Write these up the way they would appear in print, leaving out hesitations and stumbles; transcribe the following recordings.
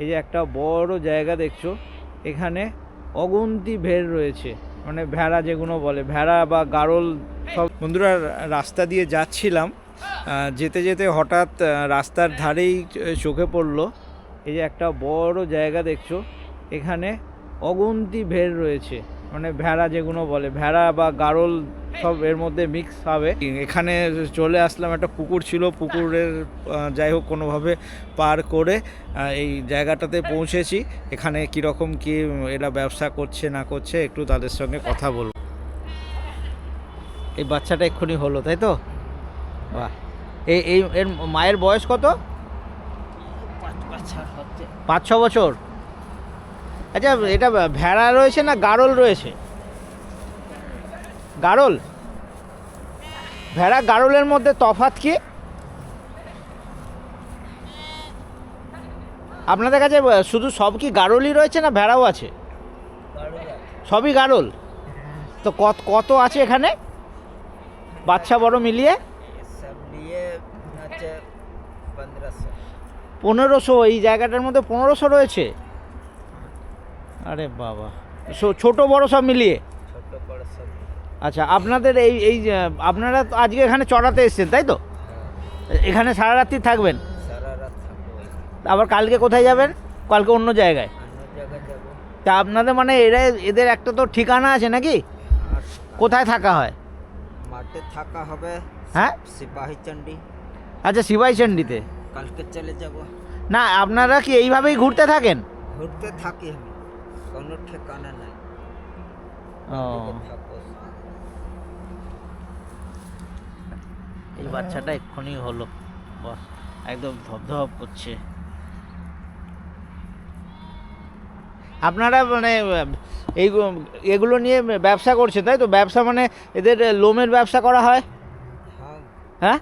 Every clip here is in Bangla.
এই যে একটা বড় জায়গা দেখছো, এখানে অগুন্তি ভেড় রয়েছে, মানে ভেড়া যেগুলো বলে, ভেড়া বা গাড়ল সব। বন্ধুরা, রাস্তা দিয়ে যাচ্ছিলাম, যেতে যেতে হঠাৎ রাস্তার ধারেই চোখে পড়লো এই যে একটা বড় জায়গা দেখছো, এখানে অগুন্তি ভেড় রয়েছে, মানে ভেড়া যেগুলো বলে, ভেড়া বা গাড়ল সব এর মধ্যে মিক্স হবে। এখানে চলে আসলাম, একটা পুকুর ছিল, পুকুরের যাই হোক কোনোভাবে পার করে এই জায়গাটাতে পৌঁছেছি। এখানে কীরকম কি এরা ব্যবসা করছে না করছে একটু তাদের সঙ্গে কথা বলবো। এই বাচ্চাটা এক্ষুনি হলো, তাই তো? বাহ। এই এর মায়ের বয়স কত? 5-6 বছর। আচ্ছা, এটা ভেড়া রয়েছে না গাড়ল রয়েছে? গাড়ল। ভেড়া গাড়লের মধ্যে তফাৎ কি? আপনাদের কাছে শুধু সব কি গাড়লই রয়েছে না ভেড়াও আছে? সবই গাড়ল। তো কত কত আছে এখানে বাচ্চা বড় মিলিয়ে? 1500। এই জায়গাটার মধ্যে 1500 রয়েছে? আরে বাবা, ছোট বড় সব মিলিয়ে? আচ্ছা, আপনাদের এই এই আপনারা তো আজকে এখানে চড়াতে এসেছেন, তাই তো? এখানে সারা রাত্রি থাকবেন? আবার কালকে কোথায় যাবেন? কালকে অন্য জায়গায়? তা আপনাদের মানে এদের একটা তো ঠিকানা আছে নাকি? কোথায় থাকা হয়? মাঠে থাকা হবে। হ্যাঁ, সিপাহীচন্ডী। আচ্ছা, সিপাহীচন্ডীতে কালকে চলে যাব। না, আপনারা কি এইভাবেই ঘুরতে থাকেন? ঘুরতে থাকি আমি, কোনো ঠিকানা নাই। ও, এই বাচ্চাটা এক্ষুনি হলো, বাহ, একদম ধপধপ করছে। আপনারা মানে এই এগুলো নিয়ে ব্যবসা করছেন, তাই তো? ব্যবসা মানে এদের লোমের ব্যবসা করা হয়? হ্যাঁ,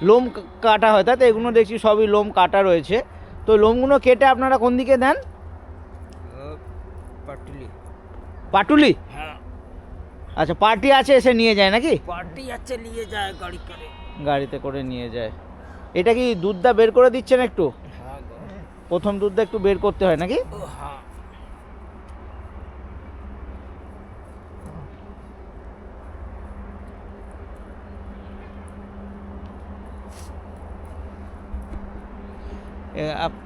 লোম কাটা হয়, তাই তো? এগুলো দেখছি সবই লোম কাটা রয়েছে। তো লোমগুলো কেটে আপনারা কোন দিকে দেন? পাটুলি। পাটুলি? হ্যাঁ। আচ্ছা, পার্টি আছে এসে নিয়ে যায় নাকি? পার্টি আছে, নিয়ে যায় গাড়ি করে। গাড়িতে করে নিয়ে যায়। এটা কি দুধটা বের করে দিচ্ছেন একটু? হ্যাঁ, প্রথম দুধটা একটু বের করতে হয় নাকি? হ্যাঁ।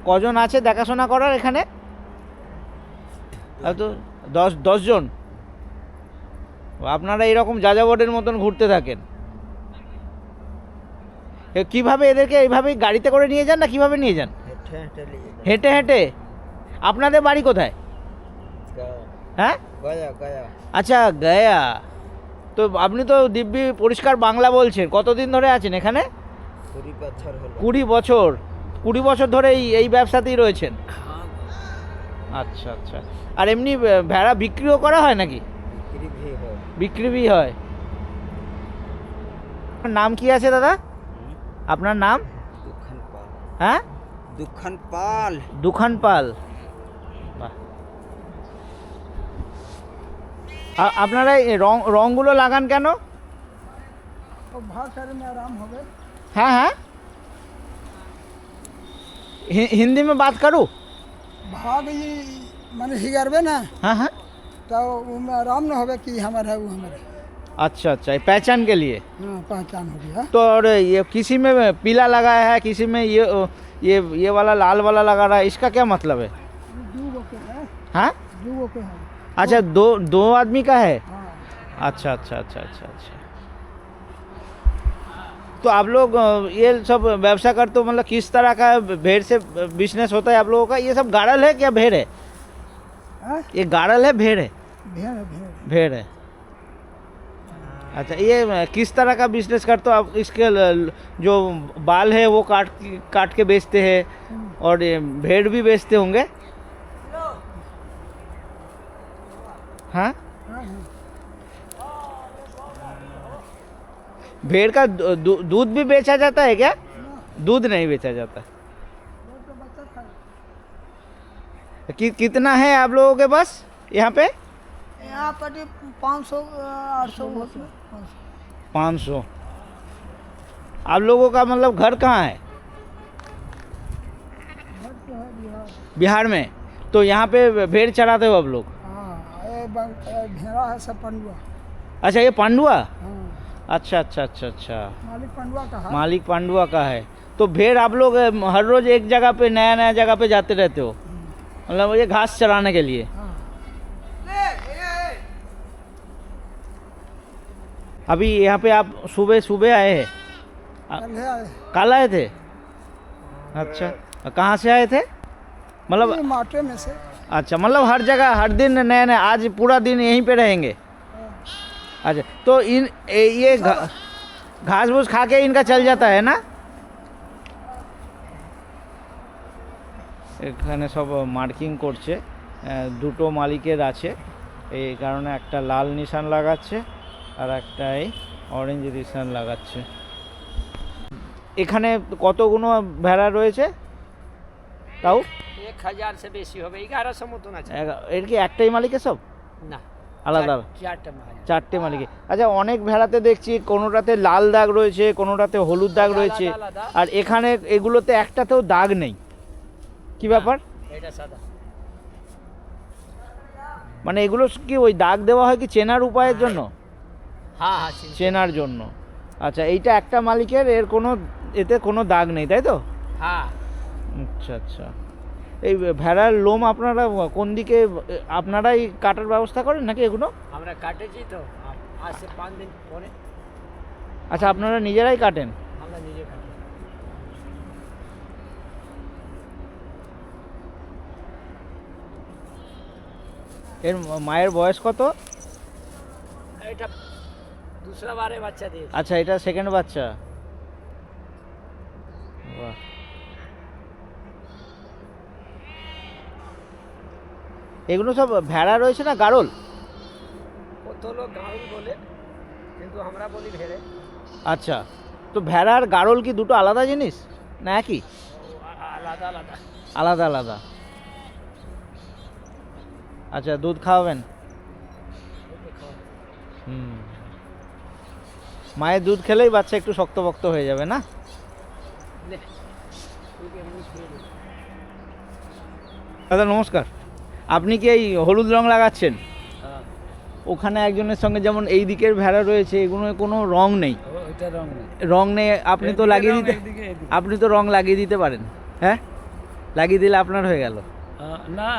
কজন আছে দেখাশোনা করার এখানে? তো 10 জন। আপনারা এরকম যাযাবরের মতন ঘুরতে থাকেন? কিভাবে এদেরকে এইভাবেই গাড়িতে করে নিয়ে যান না কিভাবে নিয়ে যান? হেঁটে হেঁটে নিয়ে যায়। হেঁটে হেঁটে? আপনাদের বাড়ি কোথায়? হ্যাঁ, গয়া গয়া। আচ্ছা, গয়া। তো আপনি তো দিব্যি পরিষ্কার বাংলা বলছেন। কতদিন ধরে আছেন এখানে? 20 বছর হলো। 20 বছর? 20 বছর ধরে এই ব্যবসাতেই রয়েছেন? আচ্ছা আচ্ছা। আর এমনি ভেড়া বিক্রিও করা হয় নাকি? বিক্রি হয়। নাম কি আছে দাদা? আপনার নাম? দুখান পাল। হ্যাঁ, দুখান পাল। দুখান পাল। বাহ। আপনারা এই রংগুলো লাগান কেন? हाँ हाँ, हिंदी में बात करूँ? भाग ये मैंने सिगारबे ना हाँ हाँ। तो उनमें आराम ना होगा कि हमारा है वो हमारे। अच्छा अच्छा, ये पहचान के लिए। हाँ, पहचान हो गया। तो और ये किसी में पीला लगाया है, किसी में ये वाला लाल वाला लगा रहा है, इसका क्या मतलब है? दूगो के है। हाँ, दूगो के है। अच्छा, दो आदमी का है। हाँ। अच्छा अच्छा अच्छा अच्छा अच्छा। तो आप लोग ये सब व्यवसाय करते हो, मतलब किस तरह का भेड़ से बिजनेस होता है आप लोगों का? ये सब गाड़ल है क्या भेड़ है? हाँ? ये गाड़ल है भेड़ है? भेड़ है, भेड़। भेड़ है। अच्छा, ये किस तरह का बिजनेस करते हो आप? इसके जो बाल है वो काट के बेचते हैं, और ये भेड़ भी बेचते होंगे? हाँ, हाँ, हाँ। भेड़ का दूध भी बेचा जाता है क्या? दूध नहीं बेचा जाता। कितना है आप लोगों के पास यहाँ पे? यहाँ पर 500 800 500। आप लोगों का मतलब घर कहाँ है? बिहार। बिहार में। तो यहाँ पे भेड़ चराते हो आप लोग? हाँ, ये घेरा है सब पंडुआ। अच्छा, ये पांडुआ? हाँ, अच्छा अच्छा अच्छा अच्छा, मालिक पंडुआ का है। मालिक पांडुआ का है। तो भेड़ आप लोग हर रोज एक जगह पे नया नया जगह पे जाते रहते हो, मतलब ये घास चराने के लिए? हाँ, अभी यहाँ पे आप सुबह सुबह आए हैं? कल है आए। कल आए थे? अच्छा, कहाँ से आए थे? मतलब ये माटे में से। अच्छा, मतलब हर जगह हर दिन नया नया, आज पूरा दिन यहीं पे रहेंगे? अच्छा, तो ये घास फूस खा के इनका चल जाता है ना? এখানে সব মার্কিং করছে, দুটো মালিকের আছে, এই কারণে একটা লাল নিশান লাগাচ্ছে আর একটা এই অরেঞ্জ নিশান লাগাচ্ছে। এখানে কতগুলো ভেড়া রয়েছে তাও? 1000 से বেশি হবে, 1100 মতন আছে। এর কি একটাই মালিকের সব? না, আলাদা? চারটা মাল। চারটে মালিকে। আচ্ছা, অনেক ভেড়াতে দেখছি কোনোটাতে লাল দাগ রয়েছে, কোনোটাতে হলুদ দাগ রয়েছে, আলাদা। আর এখানে এগুলোতে একটাতেও দাগ নেই, কি ব্যাপার? এটা সাদা। মানে এগুলো কি ওই দাগ দেওয়া হয় কি চেনার উপায়ের জন্য? হ্যাঁ হ্যাঁ, চিনতে। চেনার জন্য। আচ্ছা, এইটা একটা মালিকের, এর কোনো এতে কোনো দাগ নেই, তাই তো? হ্যাঁ, আচ্ছা আচ্ছা। এই ভেড়ার লোম আপনারা কোন দিকে, আপনারাই কাটার ব্যবস্থা করেন নাকি এগুলো? আমরা কাটেছি তো, আজ से 5 दिन পরে আচ্ছা, আপনারা নিজেরাই কাটেন? আমরা নিজে কাটি। এর মায়ের বয়স কত? এটা दूसरा বারে বাচ্চা দিয়েছে। আচ্ছা, এটা সেকেন্ড বাচ্চা। বাহ। এগুলো সব ভেড়া রয়েছে না গাড়ল? কত লোক গাঁড় বলে, কিন্তু আমরা বলি ভেড়ে। আচ্ছা, তো ভেড়া আর গাড়ল কি দুটো আলাদা জিনিস না একই? আলাদা আলাদা। আলাদা আলাদা। আচ্ছা, দুধ খাওয়াবেন? হুম, মায়ের দুধ খেলেই বাচ্চা একটু শক্তপোক্ত হয়ে যাবে না? দাদা নমস্কার, আপনি কি এই হলুদ রং লাগাচ্ছেন? ওখানে একজনের সঙ্গে যেমন এই দিকের ভেড়া রয়েছে, এগুলো কোনো রং নেই। ওইটা রং নেই। রং নেই, আপনি তো লাগিয়ে দিতে, আপনি তো রং লাগিয়ে দিতে পারেন। হ্যাঁ, লাগিয়ে দিলে আপনার হয়ে গেল। না,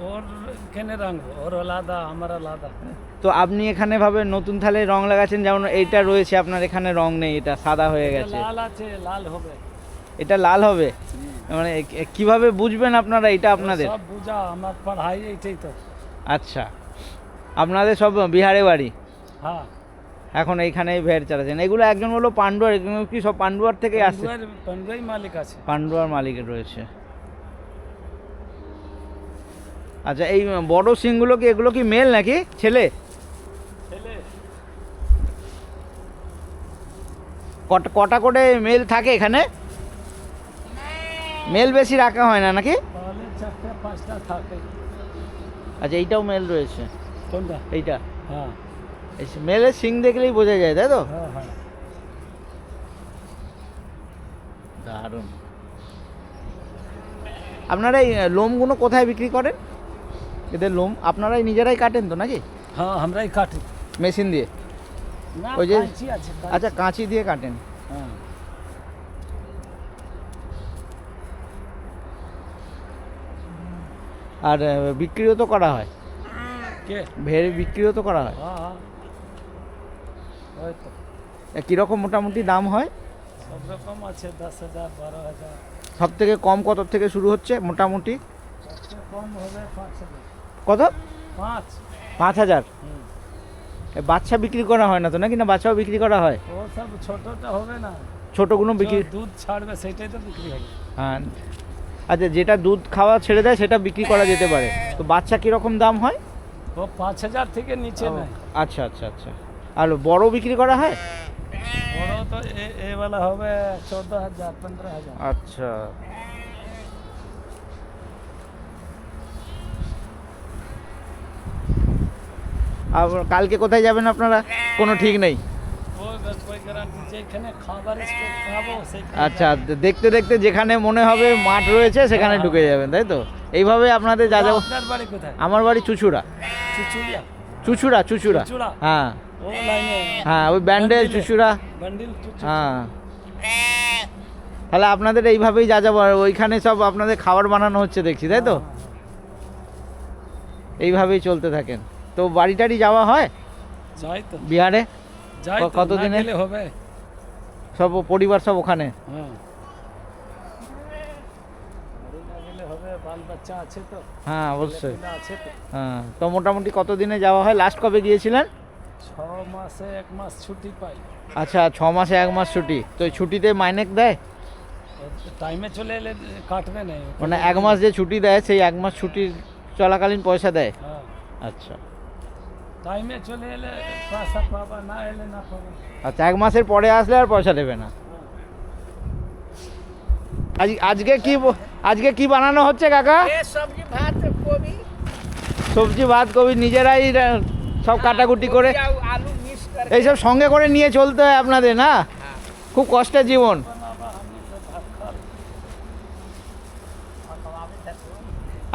ওর এখানে রং, ওর আলাদা, আমার আলাদা। তো আপনি এখানে ভাবে নতুন থালে রং লাগাচ্ছেন, যেমন এইটা রয়েছে আপনার এখানে রং নেই, এটা সাদা হয়ে গেছে। লাল আছে, লাল হবে। এটা লাল হবে? মানে কিভাবে বুঝবেন আপনারা এটা আপনাদের? সব বুঝা, আমার পড়াই এইটাই তো। আচ্ছা, আপনাদের সব বিহারে বাড়ি, হ্যাঁ। এখন এইখানে ভেড় চালাচ্ছেন। এগুলো একজন বললো পান্ডুয়ার, এগুলো কি সব পান্ডুয়ার থেকে আসছে? পান্ডুয়াই মালিক আছে। পান্ডুয়ার মালিকের রয়েছে। আচ্ছা, এই বড় সিংগুলো কি, এগুলো কি মেল নাকি ছেলে? ছেলে। কটা করে মেল থাকে এখানে? মেল বেশি রাখা হয় না নাকি? তাহলে 4টা 5টা থাকে। আচ্ছা, এইটাও মেল রয়েছে? কোনটা? এইটা? হ্যাঁ। এই মেলের সিং দেখলেই বোঝা যায়, তাই তো? হ্যাঁ হ্যাঁ। দারুণ। আপনারা এই লোমগুলো কোথায় বিক্রি করেন? এদের লোম আপনারাই নিজেরাই কাটেন তো নাকি? হ্যাঁ, আমরাই কাটি। মেশিন দিয়ে? না, ওই যে, কাঁচি আছে, কাঁচি। আচ্ছা, কাঁচি দিয়ে কাটেন। হ্যাঁ। আর বিক্রিও তো করা হয়? কে? ভেড় বিক্রিও তো করা হয়? হ্যাঁ হ্যাঁ, ওই তো। কীরকম মোটামুটি দাম হয়? সব রকম আছে, 10,000 12,000। সব থেকে কম কত থেকে শুরু হচ্ছে মোটামুটি? সবচেয়ে কম হবে 5,000। কত? 5,000। 5,000? বাচ্চা বিক্রি করা হয় না তো নাকি? না, বাচ্চাও বিক্রি করা হয়? ও সব ছোটটা হবে না, ছোটোগুলো বিক্রি? দুধ ছাড়বে সেটাই তো বিক্রি হবে। হ্যাঁ। আচ্ছা, যেটা দুধ খাওয়া ছেড়ে দেয় সেটা বিক্রি করা যেতে পারে। তো বাচ্চা কীরকম দাম হয়? ও 5,000 থেকে নিচে নাই। আচ্ছা আচ্ছা আচ্ছা। আর বড় বিক্রি করা হয়? বড় তো এ वाला হবে 14,000 15,000। আচ্ছা। আর কালকে কোথায় যাবেন আপনারা, কোনো ঠিক নেই? ও কোই গ্যারান্টি যেখানে খাবার স্টল খাবো সেখানে আচ্ছা, দেখতে দেখতে যেখানে মনে হবে মাঠ রয়েছে সেখানে ঢুকে যাবেন, তাই তো? এইভাবে আপনাদের যা যা। আপনার বাড়ি কোথায়? আমার বাড়ি চুচুড়া। চুচুড়িয়া? চুচুড়া চুচুড়া চুচুড়া? হ্যাঁ ও লাইনে হ্যাঁ, ওই ব্যান্ডেল চুচুড়া। বান্ডিল চুচুড়া। হ্যাঁ, তাহলে আপনাদের এইভাবেই যা যাবো, আর ওইখানে সব আপনাদের খাবার বানানো হচ্ছে দেখছি, তাই তো? এইভাবেই চলতে থাকেন। তো বাড়ি টাড়ি যাওয়া হয় যাই তো, বিহারে? যাই তো, কতদিনে? না গেলে হবে? সব পরিবার সব ওখানে? হ্যাঁ, বাড়ি না গেলে হবে, বাল বাচ্চা আছে তো, হ্যাঁ অবশ্যই। ছেলেপিলে আছে তো। হ্যাঁ, তো মোটামুটি কতদিনে যাওয়া হয়? লাস্ট কবে গিয়েছিলেন? 6 মাসে 1 মাস ছুটি পাই। আচ্ছা, 6 মাসে 1 মাস ছুটি। তো এই ছুটিতে মাইনে দেয়? টাইমে চলে এলে কাটবে না। মানে 1 মাস যে ছুটি দেয় সেই 1 মাস ছুটির চলাকালীন পয়সা দেয়? হ্যাঁ, আচ্ছা টাইমে চলে এলে পয়সা পাবা, না এলে না পাবা। আচ্ছা, 1 মাসের পরে আসলে আর পয়সা দেবে না। আজকে কি বানানো হচ্ছে কাকা? সবজি ভাত কবি সবজি ভাত কবি নিজেরাই সব কাটাকুটি করে আলু মিক্স করে এইসব সঙ্গে করে নিয়ে চলতে হয় আপনাদের, না? খুব কষ্টের জীবন।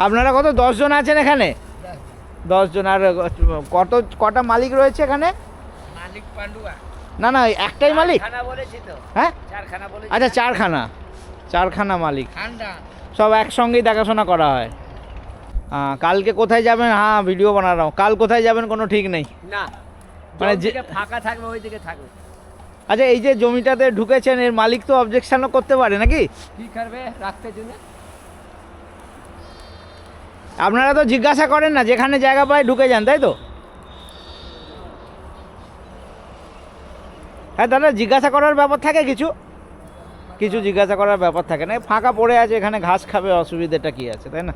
আপনারা কত 10 জন আছেন এখানে? 10 জন। আর কটা মালিক রয়েছে এখানে? মালিক পান্ডুয়া না না, একটাই মালিক? খানা বলেছি তো, হ্যাঁ, 4 খানা বলেছি। আচ্ছা, 4খানা মালিক, ঠান্ডা সব একসঙ্গেই দেখাশোনা করা হয়। কালকে কোথায় যাবেন? হ্যাঁ, ভিডিও বানালাম। কাল কোথায় যাবেন কোনো ঠিক নেই? না, মানে মানে যে ফাঁকা থাকবে ওই দিকে থাকবে। আচ্ছা, এই যে জমিটাতে ঢুকেছেন এর মালিক তো অবজেকশনও করতে পারে নাকি? কি করবে রাখতে জন্য? আপনারা তো জিজ্ঞাসা করেন না, যেখানে জায়গা পায় ঢুকে যান, তাই তো? হ্যাঁ দাদা, জিজ্ঞাসা করার ব্যাপার থাকে কিছু জিজ্ঞাসা করার ব্যাপার থাকে না। ফাঁকা পড়ে আছে এখানে, ঘাস খাবে, অসুবিধাটা কি আছে, তাই না?